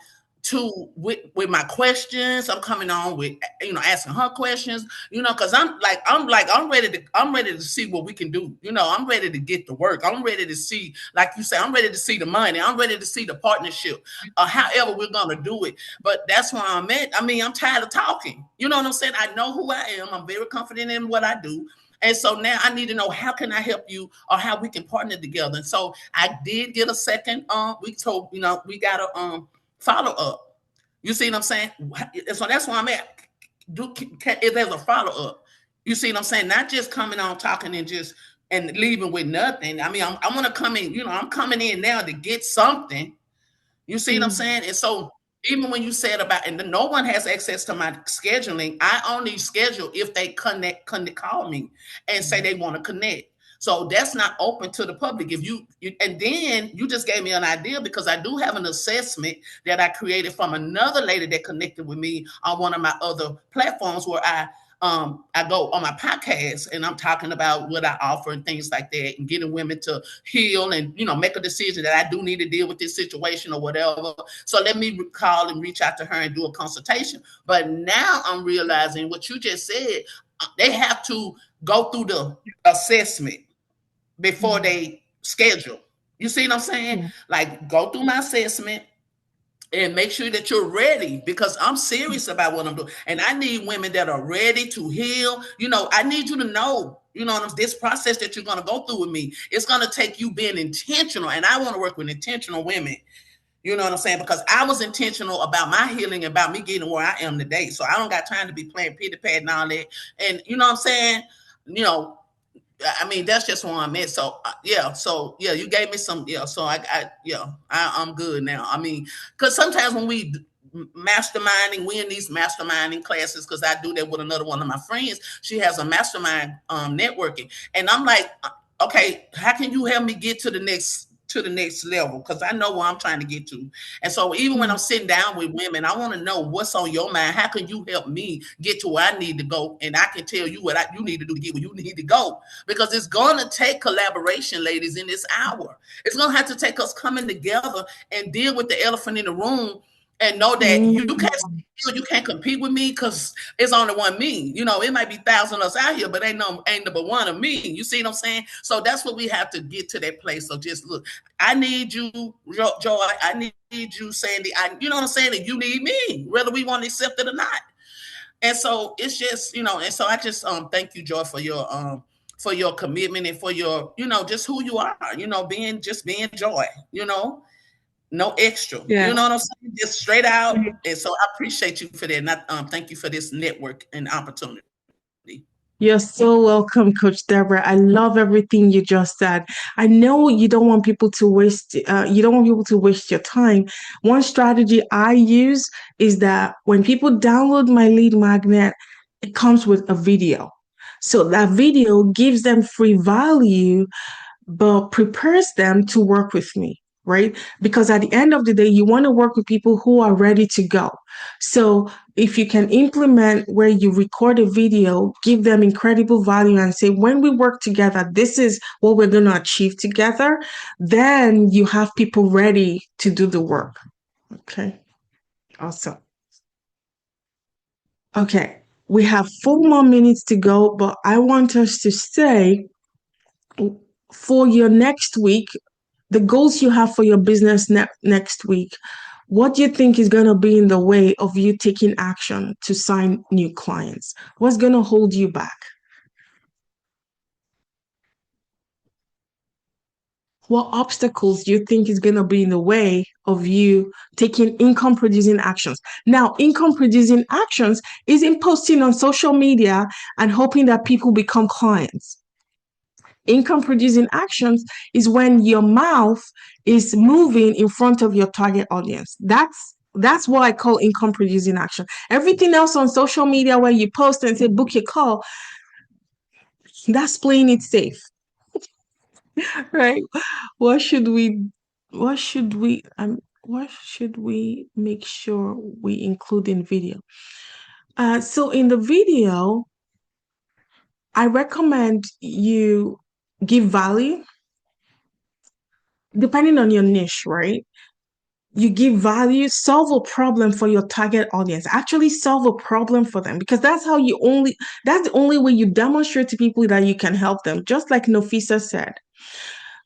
S14: with my questions. I'm coming on with, asking her questions, because I'm ready to see what we can do. I'm ready to get to work. I'm ready to see, like you say, I'm ready to see the money. I'm ready to see the partnership, however we're gonna do it. But that's where I'm at. I mean, I'm tired of talking. You know what I'm saying? I know who I am. I'm very confident in what I do. And so now I need to know, how can I help you, or how we can partner together. And so I did get a second we got a follow up. You see what I'm saying? So that's where I'm at. If there's a follow up, you see what I'm saying? Not just coming on talking and leaving with nothing. I mean, I'm gonna come in. I'm coming in now to get something. You see what I'm saying? And so even when you said about, and no one has access to my scheduling, I only schedule if they call me and say they want to connect. So that's not open to the public. If and then you just gave me an idea, because I do have an assessment that I created from another lady that connected with me on one of my other platforms, where I go on my podcast and I'm talking about what I offer and things like that, and getting women to heal and make a decision that I do need to deal with this situation or whatever. So let me call and reach out to her and do a consultation. But now I'm realizing what you just said. They have to go through the assessment before they schedule. You see what I'm saying? Like, go through my assessment and make sure that you're ready, because I'm serious about what I'm doing. And I need women that are ready to heal. I need you to know, this process that you're going to go through with me, it's going to take you being intentional. And I want to work with intentional women. You know what I'm saying? Because I was intentional about my healing, about me getting where I am today. So I don't got time to be playing pity pad and all that. And you know what I'm saying? I mean, that's just where I'm at. So you gave me some. So I'm good now. I mean, because sometimes when we we in these masterminding classes, because I do that with another one of my friends. She has a mastermind networking, and I'm like, okay, how can you help me get to the next level? Because I know where I'm trying to get to. And so even when I'm sitting down with women, I want to know what's on your mind. How can you help me get to where I need to go? And I can tell you what you need to do to get where you need to go. Because it's going to take collaboration, ladies, in this hour. It's going to have to take us coming together and deal with the elephant in the room and know that
S1: Mm.
S14: you can't compete with me because it's only one me. You know, it might be thousands of us out here, but ain't number one of me. You see what I'm saying? So that's what we have to get to that place. So just look, I need you, Joy. I need you, Sandy. You know what I'm saying? And you need me, whether we want to accept it or not. And so it's just, and so I just thank you, Joy, for your commitment and for your, just who you are, being Joy, no extra.
S1: Yeah.
S14: You know what I'm saying? Just straight out. And so I appreciate you for that. And I thank you for this network and opportunity.
S1: You're so welcome, Coach Deborah. I love everything you just said. I know you don't want people to waste. You don't want people to waste your time. One strategy I use is that when people download my lead magnet, it comes with a video. So that video gives them free value, but prepares them to work with me, right? Because at the end of the day, you want to work with people who are ready to go. So if you can implement where you record a video, give them incredible value and say, when we work together, this is what we're going to achieve together, then you have people ready to do the work. Okay. Awesome. Okay. We have 4 more minutes to go, but I want us to say for your next week, the goals you have for your business next week, what do you think is going to be in the way of you taking action to sign new clients? What's going to hold you back? What obstacles do you think is going to be in the way of you taking income producing actions? Now, income producing actions isn't posting on social media and hoping that people become clients. Income producing actions is when your mouth is moving in front of your target audience. That's what I call income producing action. Everything else on social media where you post and say book your call, that's playing it safe. Right? What should we what should we make sure we include in video? So in the video, I recommend you give value depending on your niche, right? You give value, solve a problem for your target audience. Actually solve a problem for them, because that's the only way you demonstrate to people that you can help them. Just like Nafisa said,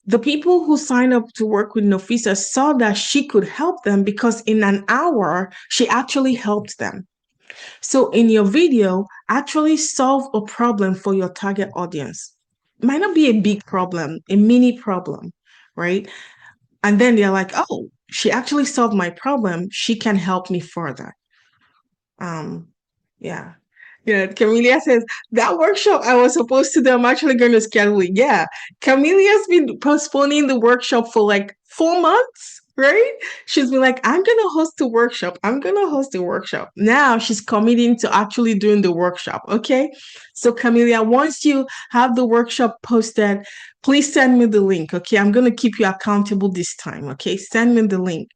S1: the people who signed up to work with Nafisa saw that she could help them because in an hour, she actually helped them. So in your video, actually solve a problem for your target audience. It might not be a big problem, a mini problem, right? And then they're like, oh, she actually solved my problem. She can help me further. Yeah. Yeah, Camelia says that workshop I was supposed to do, I'm actually going to schedule it. Yeah, Camelia's been postponing the workshop for like 4 months, right? She's been like, I'm going to host a workshop. I'm going to host a workshop. Now she's committing to actually doing the workshop. Okay. So, Camelia, once you have the workshop posted, please send me the link. Okay. I'm going to keep you accountable this time. Okay. Send me the link.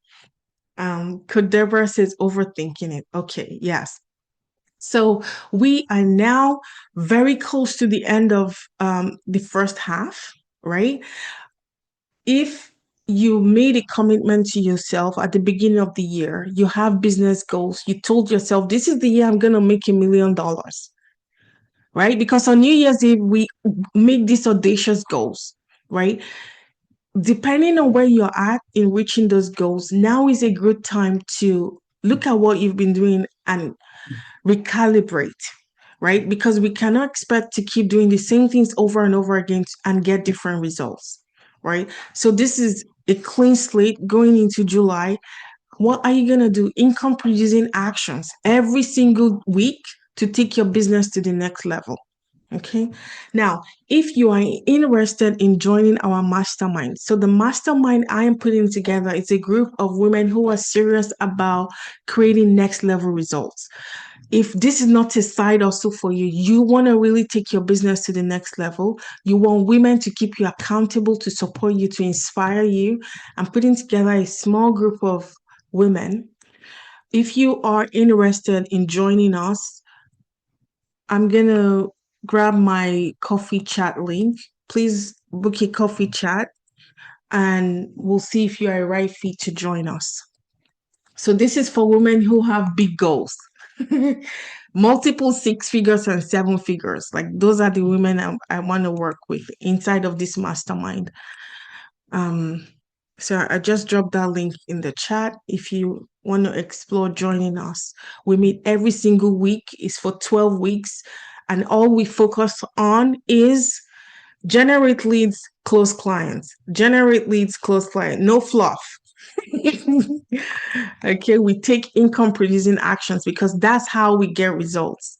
S1: Deborah says overthinking it. Okay. Yes. So we are now very close to the end of the first half, right? If you made a commitment to yourself at the beginning of the year, you have business goals, you told yourself, this is the year I'm going to make $1 million, right? Because on New Year's Eve, we make these audacious goals, right? Depending on where you're at in reaching those goals, now is a good time to look at what you've been doing and recalibrate, right? Because we cannot expect to keep doing the same things over and over again and get different results, right? So this is a clean slate going into July. What are you going to do? Income producing actions every single week to take your business to the next level. Okay. Now, if you are interested in joining our mastermind, so the mastermind I am putting together is a group of women who are serious about creating next level results. If this is not a side hustle for you, you want to really take your business to the next level. You want women to keep you accountable, to support you, to inspire you. I'm putting together a small group of women. If you are interested in joining us, I'm going to grab my coffee chat link. Please book a coffee chat and we'll see if you are a right fit to join us. So this is for women who have big goals. Multiple 6 figures and 7 figures. Like those are the women I want to work with inside of this mastermind. So I just dropped that link in the chat. If you want to explore joining us, we meet every single week. It's for 12 weeks. And all we focus on is generate leads, close clients. Generate leads, close clients. No fluff. Okay, we take income producing actions because that's how we get results.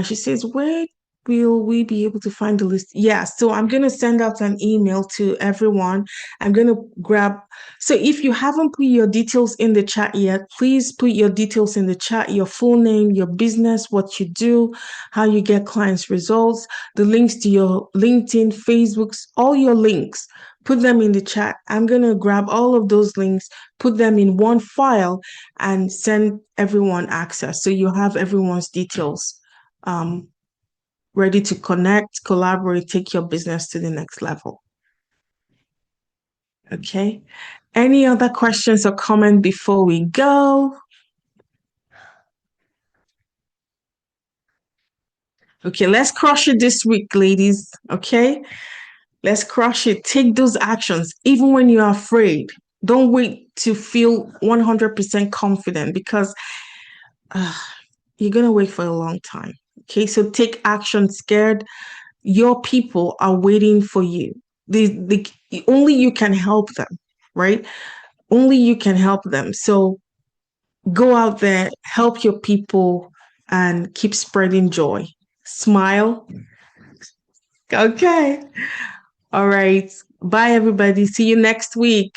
S1: She says, where will we be able to find the list? Yeah, so I'm going to send out an email to everyone. I'm going to grab. So if you haven't put your details in the chat yet, please put your details in the chat, your full name, your business, what you do, how you get clients results, the links to your LinkedIn, Facebooks, all your links. Put them in the chat. I'm going to grab all of those links, put them in one file, and send everyone access. So you have everyone's details ready to connect, collaborate, take your business to the next level. Okay. Any other questions or comment before we go? Okay, let's crush it this week, ladies. Okay. Let's crush it. Take those actions, even when you're afraid. Don't wait to feel 100% confident because you're going to wait for a long time. Okay, so take action scared. Your people are waiting for you. Only you can help them, right? Only you can help them. So go out there, help your people, and keep spreading joy. Smile. Okay. All right. Bye, everybody. See you next week.